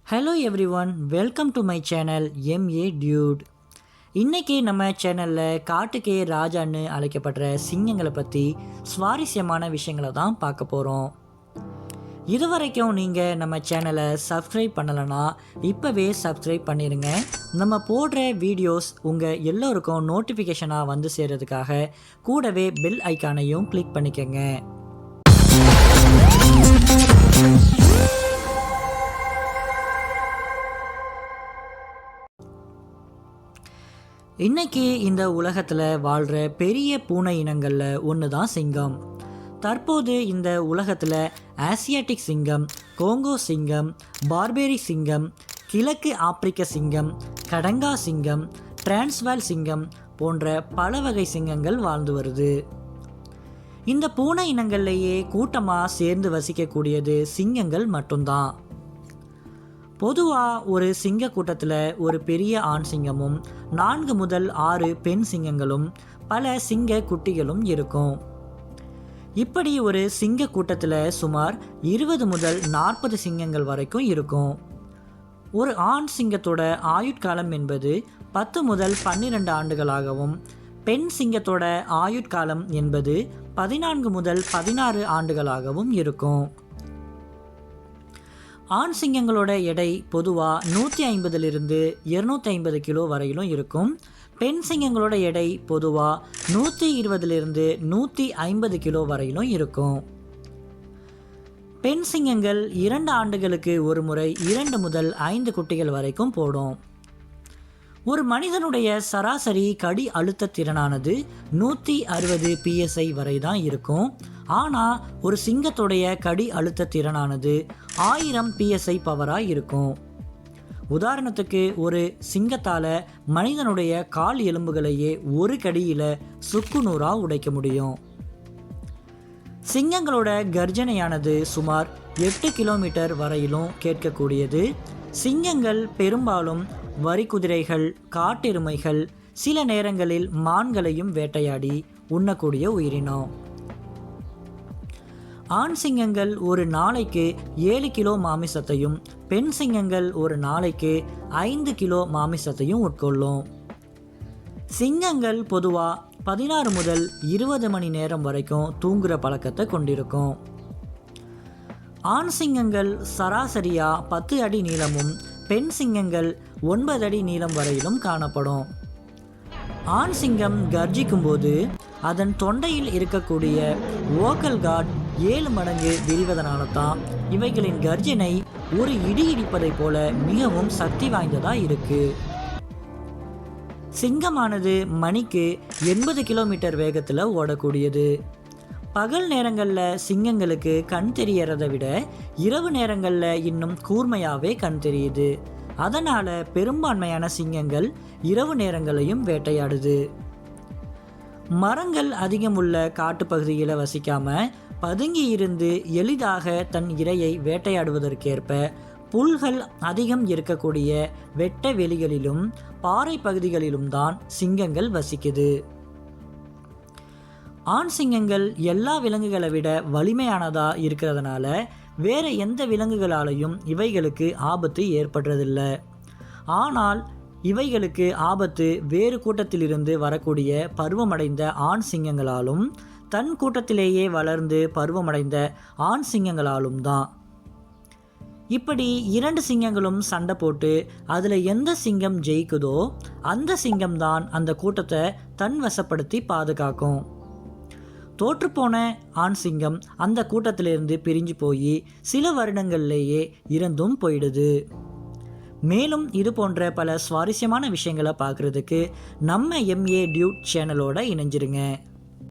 Hello every one, welcome to my channel MA Dude. இன்றைக்கி நம்ம சேனலில் காட்டுக்கே ராஜான்னு அழைக்கப்படுற சிங்கங்களை பற்றி சுவாரஸ்யமான விஷயங்களை தான் பார்க்க போகிறோம். இதுவரைக்கும் நீங்கள் நம்ம சேனலை சப்ஸ்கிரைப் பண்ணலைன்னா இப்போவே சப்ஸ்கிரைப் பண்ணிடுங்க. நம்ம போடுற வீடியோஸ் உங்கள் எல்லோருக்கும் நோட்டிஃபிகேஷனாக வந்து சேர்கிறதுக்காக கூடவே பெல் ஐக்கானையும் கிளிக் பண்ணிக்கோங்க. இன்னைக்கு இந்த உலகத்தில் வாழ்கிற பெரிய பூனை இனங்களில் ஒன்று தான் சிங்கம். தற்போது இந்த உலகத்தில் ஆசியாட்டிக் சிங்கம், கோங்கோ சிங்கம், பார்பேரி சிங்கம், கிழக்கு ஆப்பிரிக்க சிங்கம், கடங்கா சிங்கம், டிரான்ஸ்வால் சிங்கம் போன்ற பல வகை சிங்கங்கள் வாழ்ந்து வருது. இந்த பூனை இனங்கள்லேயே கூட்டமாக சேர்ந்து வசிக்கக்கூடியது சிங்கங்கள் மட்டும்தான். பொதுவாக ஒரு சிங்க கூட்டத்தில் ஒரு பெரிய ஆண் சிங்கமும் 4 முதல் 6 பெண் சிங்கங்களும் பல சிங்க குட்டிகளும் இருக்கும். இப்படி ஒரு சிங்க கூட்டத்தில் சுமார் 20 முதல் 40 சிங்கங்கள் வரைக்கும் இருக்கும். ஒரு ஆண் சிங்கத்தோட ஆயுட்காலம் என்பது 10 முதல் 12 ஆண்டுகளாகவும், பெண் சிங்கத்தோட ஆயுட்காலம் என்பது 14 முதல் 16 ஆண்டுகளாகவும் இருக்கும். ஆண் சிங்கங்களோட எடை பொதுவாக 150 250 கிலோ வரையிலும் இருக்கும். பெண் சிங்கங்களோட எடை பொதுவாக 120 150 கிலோ வரையிலும் இருக்கும். பெண் சிங்கங்கள் 2 ஆண்டுகளுக்கு ஒரு முறை 2 முதல் 5 குட்டிகள் வரைக்கும் போடும். ஒரு மனிதனுடைய சராசரி கடி அழுத்த திறனானது 160 PSI வரை தான் இருக்கும். ஆனால் ஒரு சிங்கத்துடைய கடி அழுத்த திறனானது 1000 PSI பவராக இருக்கும். உதாரணத்துக்கு ஒரு சிங்கத்தால் மனிதனுடைய கால் எலும்புகளையே ஒரு கடியில் சுக்குநூறாக உடைக்க முடியும். சிங்கங்களோட கர்ஜனையானது சுமார் 8 கிலோமீட்டர் வரையிலும் கேட்கக்கூடியது. சிங்கங்கள் பெரும்பாலும் வரிக்குதிரைகள், காட்டெருமைகள், சில நேரங்களில் மான்களையும் வேட்டையாடி உண்ணக்கூடிய உயிரினம். ஆண் சிங்கங்கள் ஒரு நாளைக்கு 7 கிலோ மாமிசத்தையும், பெண் சிங்கங்கள் ஒரு நாளைக்கு 5 கிலோ மாமிசத்தையும் உட்கொள்ளும். சிங்கங்கள் பொதுவாக 16 முதல் 20 மணி நேரம் வரைக்கும் தூங்குற பழக்கத்தை கொண்டிருக்கும். ஆண் சிங்கங்கள் சராசரியாக 10 அடி நீளமும், பெண் சிங்கங்கள் 9 அடி நீளம் வரையிலும் காணப்படும். ஆண் சிங்கம் கர்ஜிக்கும் போது அதன் தொண்டையில் இருக்கக்கூடிய வோக்கல் கார்ட் 7 மடங்கு விரிவதனால தான் இவைகளின் கர்ஜனை ஒரு இடி இடிப்பதை போல மிகவும் சக்தி வாய்ந்ததா இருக்கு. சிங்கமானது மணிக்கு 80 கிலோமீட்டர் வேகத்தில் ஓடக்கூடியது. பகல் நேரங்களில் சிங்கங்களுக்கு கண் தெரியறதை விட இரவு நேரங்களில் இன்னும் கூர்மையாகவே கண் தெரியுது. அதனால் பெரும்பான்மையான சிங்கங்கள் இரவு நேரங்களையும் வேட்டையாடுது. மரங்கள் அதிகம் உள்ள காட்டுப்பகுதியில் வசிக்காமல் பதுங்கி இருந்து எளிதாக தன் இரையை வேட்டையாடுவதற்கேற்ப புல்கள் அதிகம் இருக்கக்கூடிய வெட்ட வெளிகளிலும் பாறை பகுதிகளிலும் தான் சிங்கங்கள் வசிக்குது. ஆண் சிங்கங்கள் எல்லா விலங்குகளை விட வலிமையானதா இருக்கிறதுனால வேற எந்த விலங்குகளாலையும் இவைகளுக்கு ஆபத்து ஏற்படுறதில்லை. ஆனால் இவைகளுக்கு ஆபத்து வேறு கூட்டத்திலிருந்து வரக்கூடிய பருவமடைந்த ஆண் சிங்கங்களாலும், தன் கூட்டத்திலேயே வளர்ந்து பருவமடைந்த ஆண் சிங்கங்களாலும் தான். இப்படி 2 சிங்கங்களும் சண்டை போட்டு அதில் எந்த சிங்கம் ஜெயிக்குதோ அந்த சிங்கம்தான் அந்த கூட்டத்தை தன் வசப்படுத்தி பாதுகாக்கும். தோற்றுப்போன ஆண் சிங்கம் அந்த கூட்டத்திலிருந்து பிரிஞ்சு போய் சில வருடங்கள்லேயே இறந்தும் போயிடுது. மேலும் இது போன்ற பல சுவாரஸ்யமான விஷயங்களை பார்க்குறதுக்கு நம்ம எம்ஏ டியூட் சேனலோட இணைஞ்சிருங்க.